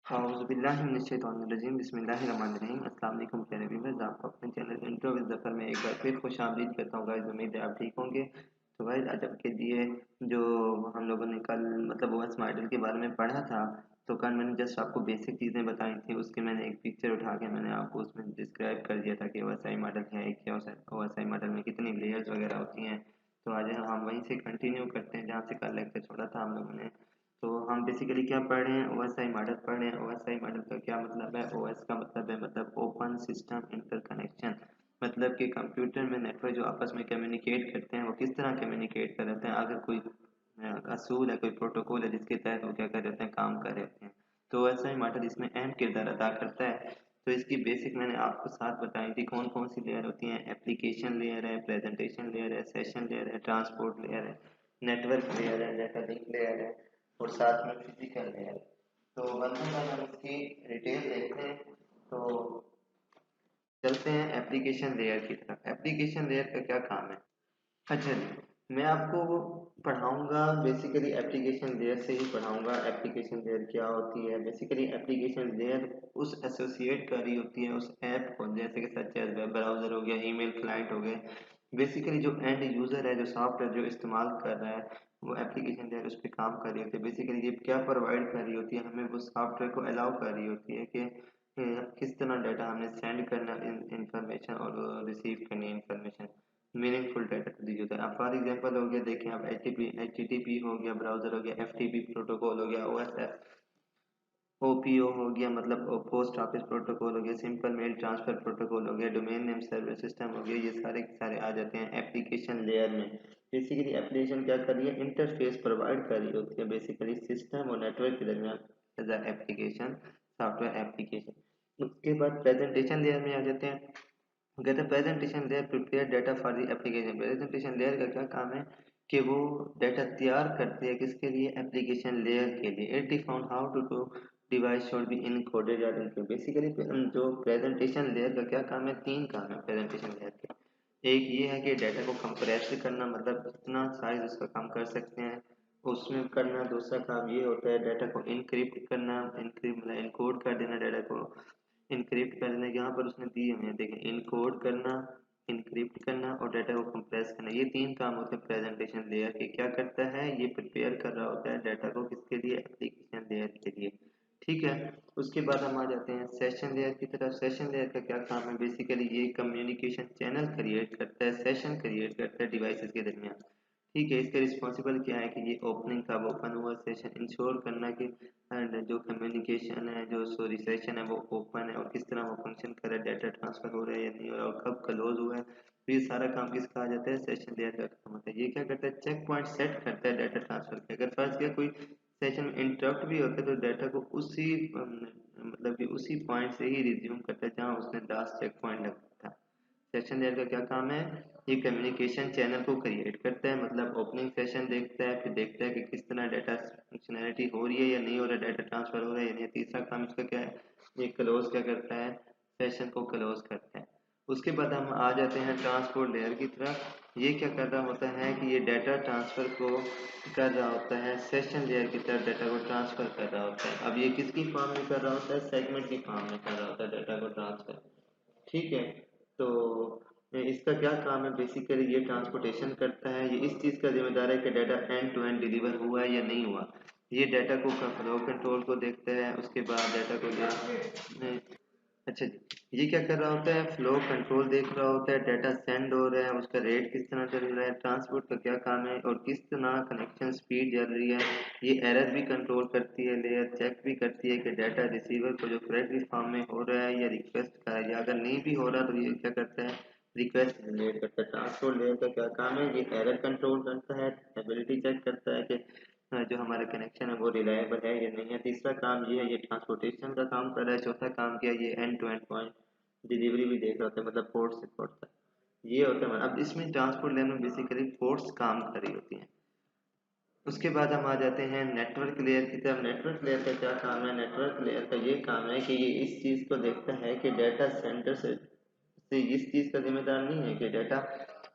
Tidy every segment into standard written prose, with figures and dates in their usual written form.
औज़ुबिल्लाहिमिनश्शैतानिर्रजीम बिस्मिल्लाहिर्रहमानिर्रहीम। अस्सलाम वालेकुम प्यारे व्यूअर्स, आपको अपने चैनल इंट्रो विद ज़फ़र में एक बार फिर खुशामदीद करता हूँ गाइस। उम्मीद है आप ठीक होंगे। तो गाइस आज आपके लिए जो हम लोगों ने कल मतलब ओएस मॉडल के बारे में पढ़ा था, तो कल मैंने जस्ट आपको बेसिक चीज़ें बताई थी। उसके मैंने एक पिक्चर उठा के मैंने आपको उसमें डिस्क्राइब कर दिया था कि ओएसआई मॉडल है क्या, ओएसआई मॉडल में कितनी लेयर्स वगैरह होती हैं। तो आज हम वहीं से कंटिन्यू करते हैं जहाँ से कल लेक्चर छोड़ा था हम लोगों ने। तो हम बेसिकली क्या पढ़ रहे हैं, ओएसआई मॉडल पढ़ रहे हैं। ओएसआई मॉडल का क्या मतलब है? ओएस का मतलब है मतलब ओपन सिस्टम इंटरकनेक्शन। मतलब कि कंप्यूटर में नेटवर्क जो आपस में कम्युनिकेट करते हैं वो किस तरह कम्युनिकेट कर रहे हैं। अगर कोई असूल है, कोई प्रोटोकॉल है जिसके तहत वो क्या कर रहे हैं, काम कर रहे हैं, तो ओएसआई मॉडल इसमें अहम किरदार अदा करता है। तो इसकी बेसिक मैंने आपको साथ बताई थी कौन कौन सी लेयर होती हैं। एप्लीकेशन लेयर है, प्रेजेंटेशन लेयर है, सेशन लेयर है, ट्रांसपोर्ट लेयर है, नेटवर्क लेयर है, डाटा लिंक लेयर है और साथ में फिजिकल लेयर। तो बनने का हम इसकी डिटेल देखते हैं। तो चलते हैं एप्लीकेशन लेयर की तरफ। एप्लीकेशन लेयर का क्या काम है? अच्छा जी, मैं आपको पढ़ाऊंगा बेसिकली एप्लीकेशन लेयर से ही पढ़ाऊंगा। एप्लीकेशन लेयर क्या होती है? बेसिकली एप्लीकेशन लेयर उस एसोसिएट कर रही होती है उस ऐप को, जैसे कि सच एज वेब ब्राउज़र हो गया, ईमेल क्लाइंट हो गए। बेसिकली जो एंड यूज़र है, जो सॉफ्टवेयर जो इस्तेमाल कर रहा है, वो एप्लीकेशन लेयर उस पर काम कर रही होती है। बेसिकली ये क्या प्रोवाइड कर रही होती है, हमें वो सॉफ्टवेयर को अलाउ कर रही होती है कि किस तरह डाटा हमें सेंड करना इंफॉर्मेशन और रिसीव करनी इंफॉर्मेशन, मीनिंगफुल डाटा दी जाता है। अब फॉर एग्जांपल हो गया, देखें आप एचटीटीपी हो गया, ब्राउज़र हो गया, एफटीपी प्रोटोकॉल हो गया, ओएसएफ ओपीओ हो गया मतलब पोस्ट ऑफिस प्रोटोकॉल हो गया, सिंपल मेल ट्रांसफर प्रोटोकॉल हो गया, डोमेन नेम सर्वर सिस्टम हो गया, ये सारे के सारे आ जाते हैं एप्लीकेशन लेयर में। बेसिकली एप्लीकेशन क्या कर रही है, इंटरफेस प्रोवाइड कर रही होती है बेसिकली सिस्टम और नेटवर्क के दरमियान एज एप्लीकेशन, सॉफ्टवेयर एप्लीकेशन। उसके बाद प्रेजेंटेशन लेयर में आ जाते हैं। कहते हैं presentation layer prepare data for the application. Presentation layer का क्या काम है कि वो डाटा तैयार करती है किसके लिए, एप्लीकेशन लेयर के लिए। It define how to do device should be encoded और इनकोड। बेसिकली जो प्रेजेंटेशन लेयर का क्या काम है, तीन काम है प्रेजेंटेशन लेयर के। एक ये है कि डाटा को कंप्रेस करना, मतलब जितना साइज उसका काम कर सकते हैं उसमें करना। दूसरा काम ये होता है डाटा को इनक्रिप्ट करना, इनक्रिप्ट मतलब इनकोड कर देना डाटा को, इनक्रिप्ट करना। यहाँ पर उसने दिए हुए हैं देखें, इनकोड करना, इनक्रिप्ट करना और डाटा को कंप्रेस करना। ये तीन काम होते हैं प्रेजेंटेशन लेयर के। क्या करता है, ये प्रिपेयर कर रहा होता है डाटा को किसके लिए, एप्लीकेशन लेयर के लिए। ठीक है। उसके बाद हम आ जाते हैं सेशन लेयर की तरफ। सेशन लेयर का क्या काम है, बेसिकली ये कम्युनिकेशन चैनल क्रिएट करता है, सेशन क्रिएट करता है डिवाइसेस के दरमियान। ठीक है। इसका रिस्पॉन्सिबल क्या है कि ये ओपनिंग कब ओपन हुआ, सेशन इंश्योर करना कि जो कम्युनिकेशन है, जो सॉरी सेशन है वो ओपन है और किस तरह वो फंक्शन कर रहा है, डाटा ट्रांसफर हो रहा है या नहीं हो रहा और कब क्लोज हुआ है। तो ये सारा काम किसका आ जाता है, सेशन लेयर का काम होता है। ये क्या करता है, चेक पॉइंट सेट करता है डाटा ट्रांसफर के। अगर फर्ज किया कोई सेशन में इंटरप्ट भी होता है तो डाटा को उसी मतलब कि उसी पॉइंट से ही रिज्यूम करता है जहाँ उसने लास्ट चेक पॉइंट लगा था। सेशन लेयर का क्या काम है, ये कम्युनिकेशन चैनल को क्रिएट करता है, मतलब ओपनिंग सेशन देखता है, फिर देखता है कि किस तरह डाटा फंक्शनैलिटी हो रही है या नहीं हो रहा, डाटा ट्रांसफर हो रहा है या नहीं। तीसरा काम इसका क्या है, ये क्लोज क्या करता है, सेशन को क्लोज करता है। उसके बाद हम आ जाते हैं ट्रांसपोर्ट लेयर की तरफ। ये क्या कर रहा होता है कि ये डाटा ट्रांसफर को कर रहा होता है, सेशन लेयर की तरफ डाटा को ट्रांसफर कर रहा होता है। अब ये किसकी फॉर्म में कर रहा होता है, सेगमेंट की फॉर्म में कर रहा होता है डाटा को ट्रांसफर। ठीक है। तो इसका क्या काम है, बेसिकली ये ट्रांसपोर्टेशन करता है। ये इस चीज़ का जिम्मेदार है कि data end to end deliver हुआ है या नहीं हुआ। ये डाटा को फ्लो कंट्रोल को देखता है, उसके बाद डाटा को अच्छा जी, ये क्या कर रहा होता है, फ्लो कंट्रोल देख रहा होता है, डाटा सेंड हो रहा है, उसका रेट किस तरह चल रहा है, ट्रांसपोर्ट का क्या काम है और किस तरह कनेक्शन स्पीड चल रही है। ये एरर भी कंट्रोल करती है लेयर, चेक भी करती है कि डाटा रिसीवर को जो करेक्टली फॉर्म में हो रहा है या रिक्वेस्ट का है, या अगर नहीं भी हो रहा तो ये क्या करता है, रिक्वेस्ट जनरेट करता है। ट्रांसपोर्ट लेयर का क्या काम है, ये एरर कंट्रोल करता है, एबिलिटी चेक करता है कि जो हमारा कनेक्शन है वो रिलायबल है या नहीं है। तीसरा काम ये है, ये ट्रांसपोर्टेशन का काम कर रहा है। चौथा काम क्या है, ये end to end point delivery भी देख रहा होता है, मतलब पोर्ट से पोर्ट तक ये होता है। अब इसमें ट्रांसपोर्ट लेयर में बेसिकली पोर्ट्स काम कर रही होती हैं। उसके बाद हम आ जाते हैं नेटवर्क लेयर की तरफ। नेटवर्क लेयर का क्या काम है, नेटवर्क लेयर का ये काम है कि ये इस चीज़ को देखता है कि डाटा सेंटर से इस चीज़ का जिम्मेदार नहीं है कि डाटा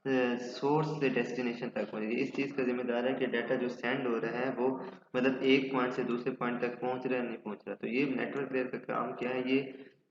सोर्स से डेस्टिनेशन तक पहुंचे। इस चीज़ का जिम्मेदार है कि डाटा जो सेंड हो रहा है वो मतलब एक पॉइंट से दूसरे पॉइंट तक पहुंच रहा है नहीं पहुंच रहा। तो ये नेटवर्क लेयर का काम क्या है, ये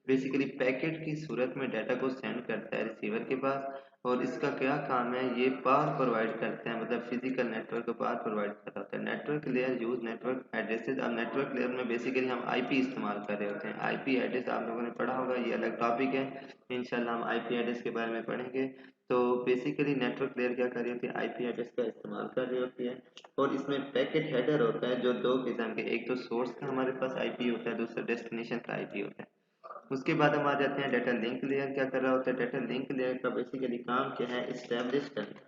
बेसिकली पैकेट की सूरत में डाटा को सेंड करता है रिसीवर के पास। और इसका क्या काम है, ये पाथ प्रोवाइड करते हैं, मतलब फिजिकल नेटवर्क को पाथ प्रोवाइड कर रहा होता है। Network layer use network addresses. अब नेटवर्क लेयर में बेसिकली हम आईपी इस्तेमाल कर रहे होते हैं। आईपी एड्रेस आप लोगों ने पढ़ा होगा, ये अलग टॉपिक है, इंशाल्लाह हम आईपी एड्रेस के बारे में पढ़ेंगे। तो बेसिकली नेटवर्क लेयर क्या कर रही होती है, आईपी एड्रेस का इस्तेमाल कर रही होती है। और इसमें पैकेट हेडर होता है जो दो किस्म के, एक तो सोर्स का हमारे पास आईपी होता है, दूसरा डेस्टिनेशन का आईपी होता है। उसके बाद हम आ जाते हैं डाटा लिंक लेयर। क्या कर रहा होता है, डाटा लिंक लेयर का बेसिकली काम क्या है, इस्टेब्लिश करना।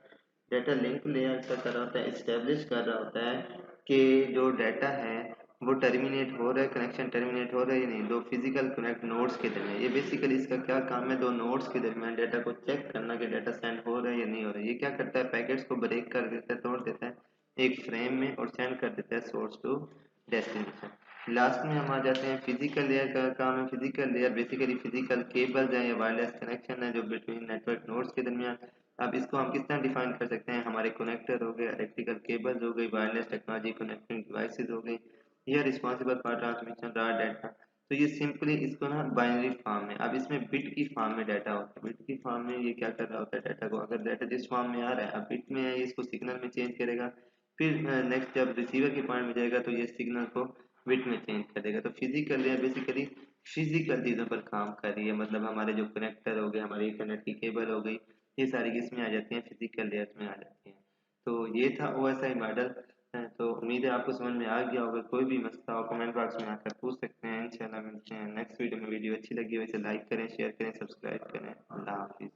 डाटा लिंक लेयर का कर रहा होता है, इस्टेब्लिश कर रहा होता है कि जो डाटा है वो टर्मिनेट हो रहा है, कनेक्शन टर्मिनेट हो रहा है या नहीं, दो फिजिकल कनेक्ट नोड्स के दरमियान। ये बेसिकली इसका क्या काम है, दो नोड्स के दरमियान डाटा को चेक करना कि डाटा सेंड हो रहा है या नहीं हो रहा है। ये क्या करता है, पैकेट्स को ब्रेक कर देता है, तोड़ देता है एक फ्रेम में और सेंड कर देता है सोर्स टू डेस्टिनेशन। लास्ट में हम आ जाते हैं फिजिकल लेयर का काम है। Physical layer basically physical cables हैं या वायरलेस कनेक्शन है जो बिटवीन नेटवर्क नोड्स के दरमियान। अब इसको हम किस तरह डिफाइन कर सकते हैं, हमारे कनेक्टर हो गए, इलेक्ट्रिकल केबल्स हो गई, वायरलेस टेक्नोलॉजी कनेक्टिंग डिवाइसेस हो गई, ये responsible for transmission raw data. तो ये सिंपली इसको ना बाइनरी फॉर्म में, अब इसमें बिट की फॉर्म में डाटा होता है। बिट की फॉर्म में ये क्या कर रहा होता है, डाटा को अगर डाटा जिस फॉर्म में आ रहा है, अब बिट में है, ये इसको सिग्नल में चेंज करेगा। फिर नेक्स्ट जब रिसीवर के पॉइंट में जाएगा तो ये सिग्नल को बिट में चेंज कर देगा। तो फिजिकल लेयर बेसिकली फिजिकल चीज़ों पर काम कर रही है, मतलब हमारे जो कनेक्टर हो गए, हमारी इंटरनेट की केबल हो गई, ये सारी किस्में आ जाती हैं, फिजिकल लेयर में आ जाती हैं। तो ये था OSI मॉडल। तो उम्मीद है आपको समझ में आ गया होगा। कोई भी मसला हो कमेंट बॉक्स में आकर पूछ सकते हैं। इंशाल्लाह मिलते हैं नेक्स्ट वीडियो में। वीडियो अच्छी लगी हो इसे लाइक करें, शेयर करें, सब्सक्राइब करें। अल्लाह हाफिज़।